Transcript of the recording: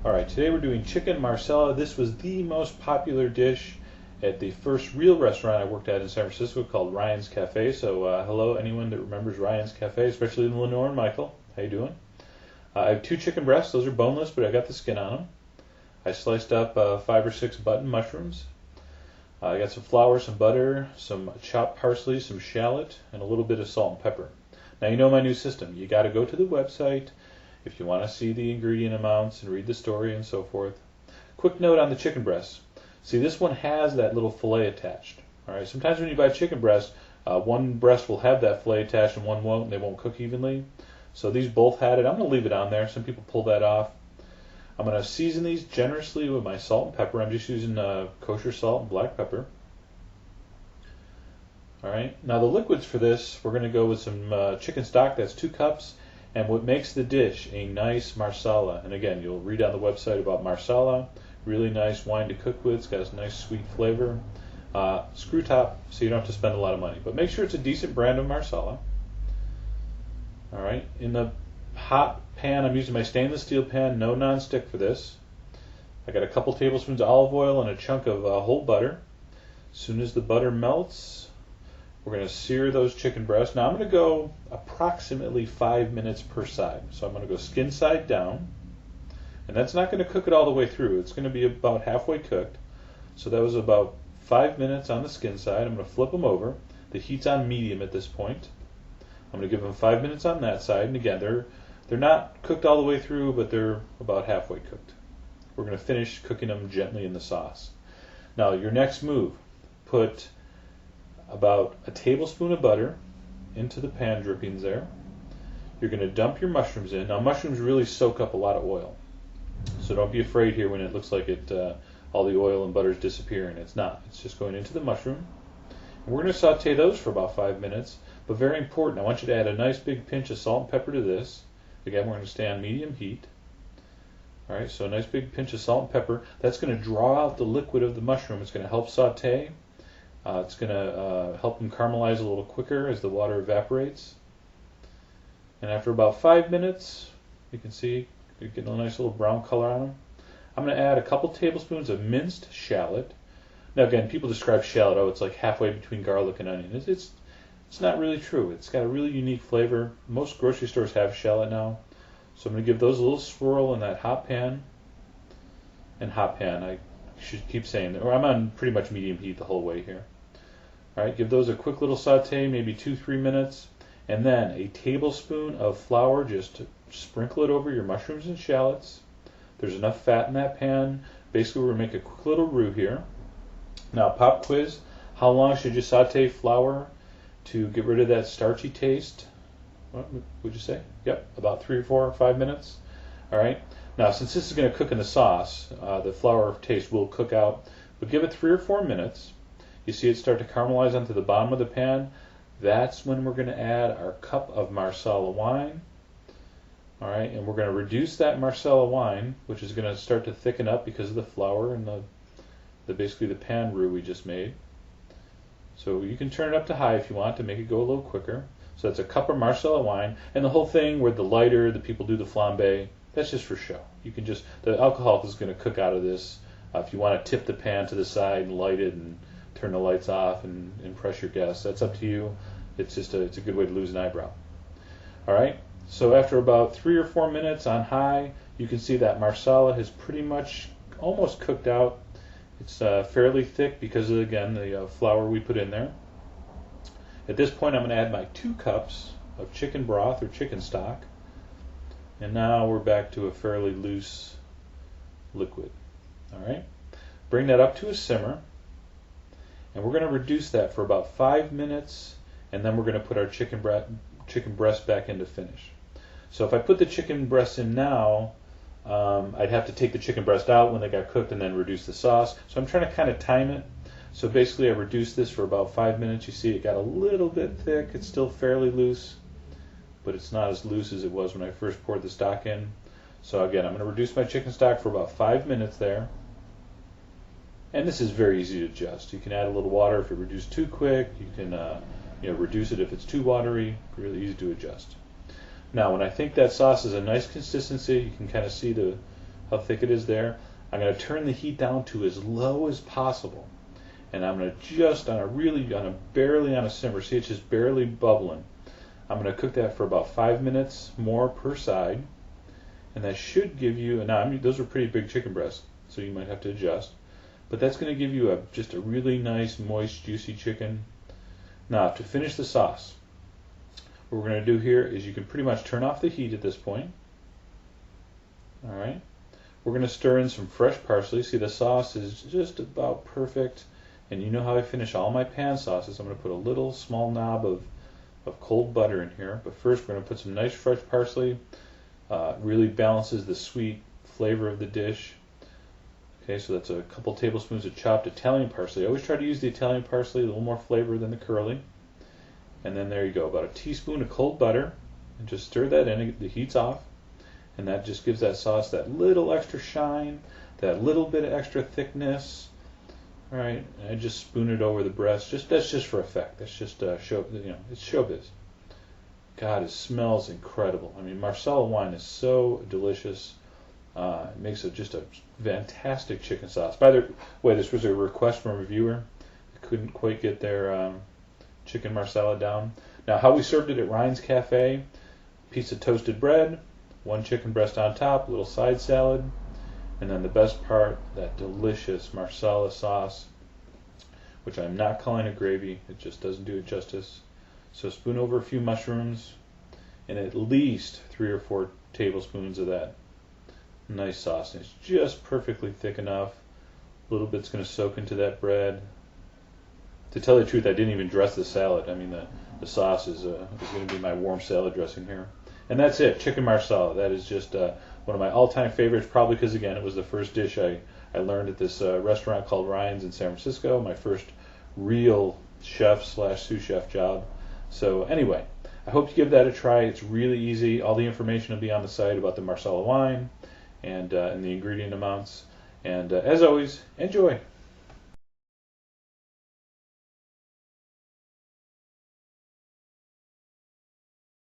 Alright, today we're doing chicken marsala. This was the most popular dish at the first real restaurant I worked at in San Francisco called Ryan's Cafe. So hello anyone that remembers Ryan's Cafe, especially Lenore and Michael. How you doing? I have 2 chicken breasts. Those are boneless, but I got the skin on them. I sliced up 5 or 6 button mushrooms. I got some flour, some butter, some chopped parsley, some shallot, and a little bit of salt and pepper. Now you know my new system. You got to go to the website if you want to see the ingredient amounts and read the story and so forth. Quick note on the chicken breasts. See, this one has that little fillet attached. All right. Sometimes when you buy chicken breast, one breast will have that fillet attached and one won't, and they won't cook evenly. So these both had it. I'm going to leave it on there. Some people pull that off. I'm going to season these generously with my salt and pepper. I'm just using kosher salt and black pepper. All right. Now the liquids for this, we're going to go with some chicken stock. That's 2 cups. And what makes the dish a nice marsala, and again, you'll read on the website about marsala, really nice wine to cook with. It's got a nice sweet flavor. Screw top, so you don't have to spend a lot of money. But make sure it's a decent brand of marsala. All right. In the hot pan, I'm using my stainless steel pan, no non-stick for this. I got a couple tablespoons of olive oil and a chunk of whole butter. As soon as the butter melts, we're going to sear those chicken breasts. Now I'm going to go approximately 5 minutes per side. So I'm going to go skin side down. And that's not going to cook it all the way through. It's going to be about halfway cooked. So that was about 5 minutes on the skin side. I'm going to flip them over. The heat's on medium at this point. I'm going to give them 5 minutes on that side. And again, they're not cooked all the way through, but they're about halfway cooked. We're going to finish cooking them gently in the sauce. Now your next move, put about a tablespoon of butter into the pan drippings there. You're going to dump your mushrooms in. Now mushrooms really soak up a lot of oil. So don't be afraid here when it looks like all the oil and butter is disappearing. It's not. It's just going into the mushroom. And we're going to saute those for about 5 minutes. But very important, I want you to add a nice big pinch of salt and pepper to this. Again, we're going to stay on medium heat. All right, so a nice big pinch of salt and pepper. That's going to draw out the liquid of the mushroom. It's going to help saute. It's going to help them caramelize a little quicker as the water evaporates. And after about 5 minutes, you can see you're getting a nice little brown color on them. I'm going to add a couple tablespoons of minced shallot. Now again, people describe shallot, oh, it's like halfway between garlic and onion. It's not really true. It's got a really unique flavor. Most grocery stores have shallot now. So I'm going to give those a little swirl in that hot pan. And hot pan, I should keep saying that. Or I'm on pretty much medium heat the whole way here. All right, give those a quick little saute, maybe 2-3 minutes, and then a tablespoon of flour. Just sprinkle it over your mushrooms and shallots. There's enough fat in that pan. Basically, we're going to make a quick little roux here. Now, pop quiz: how long should you saute flour to get rid of that starchy taste? What would you say? Yep, about 3 or 4 or 5 minutes. All right. Now, since this is going to cook in the sauce, the flour taste will cook out, but give it 3 or 4 minutes. You see it start to caramelize onto the bottom of the pan. That's when we're going to add our cup of Marsala wine. All right, and we're going to reduce that Marsala wine, which is going to start to thicken up because of the flour and basically the pan roux we just made. So you can turn it up to high if you want to make it go a little quicker. So that's a cup of Marsala wine, and the whole thing with the lighter, the people do the flambe, that's just for show. You can just, the alcohol is going to cook out of this. If you want to tip the pan to the side and light it and turn the lights off and impress your guests, that's up to you. It's a good way to lose an eyebrow. All right. So after about 3 or 4 minutes on high, you can see that Marsala has pretty much almost cooked out. It's fairly thick because of, again, the flour we put in there. At this point, I'm going to add my 2 cups of chicken broth or chicken stock, and now we're back to a fairly loose liquid. All right. Bring that up to a simmer. And we're going to reduce that for about 5 minutes, and then we're going to put our chicken breast back in to finish. So if I put the chicken breast in now, I'd have to take the chicken breast out when they got cooked and then reduce the sauce. So I'm trying to kind of time it. So basically I reduced this for about 5 minutes. You see it got a little bit thick. It's still fairly loose, but it's not as loose as it was when I first poured the stock in. So again, I'm going to reduce my chicken stock for about 5 minutes there. And this is very easy to adjust. You can add a little water if it reduced too quick. You can reduce it if it's too watery. Really easy to adjust. Now, when I think that sauce is a nice consistency, you can kind of see the how thick it is there. I'm going to turn the heat down to as low as possible. And I'm going to just barely on a simmer. See, it's just barely bubbling. I'm going to cook that for about 5 minutes more per side. And that should give you, those are pretty big chicken breasts, so you might have to adjust. But that's going to give you just a really nice, moist, juicy chicken. Now, to finish the sauce, what we're going to do here is you can pretty much turn off the heat at this point. All right. We're going to stir in some fresh parsley. See, the sauce is just about perfect. And you know how I finish all my pan sauces. I'm going to put a little small knob of cold butter in here. But first, we're going to put some nice fresh parsley. Really balances the sweet flavor of the dish. Okay, so that's a couple tablespoons of chopped Italian parsley. I always try to use the Italian parsley, a little more flavor than the curly. And then there you go, about a teaspoon of cold butter. And just stir that in. The heat's off. And that just gives that sauce that little extra shine, that little bit of extra thickness. All right, and I just spoon it over the breast. That's just for effect. That's just it's showbiz. God, it smells incredible. I mean, Marsala wine is so delicious. It makes it just a fantastic chicken sauce. By the way, this was a request from a viewer. I couldn't quite get their chicken Marsala down. Now, how we served it at Ryan's Cafe: piece of toasted bread, 1 chicken breast on top, a little side salad. And then the best part, that delicious Marsala sauce, which I'm not calling a gravy. It just doesn't do it justice. So spoon over a few mushrooms and at least 3 or 4 tablespoons of that nice sauce. And it's just perfectly thick enough. A little bit's going to soak into that bread. To tell the truth, I didn't even dress the salad. I mean, the sauce is going to be my warm salad dressing here. And that's it, chicken Marsala. That is just one of my all-time favorites, probably because, again, it was the first dish I learned at this restaurant called Ryan's in San Francisco, my first real chef/sous chef job. So anyway, I hope you give that a try. It's really easy. All the information will be on the site about the Marsala wine and the ingredient amounts. And as always, enjoy.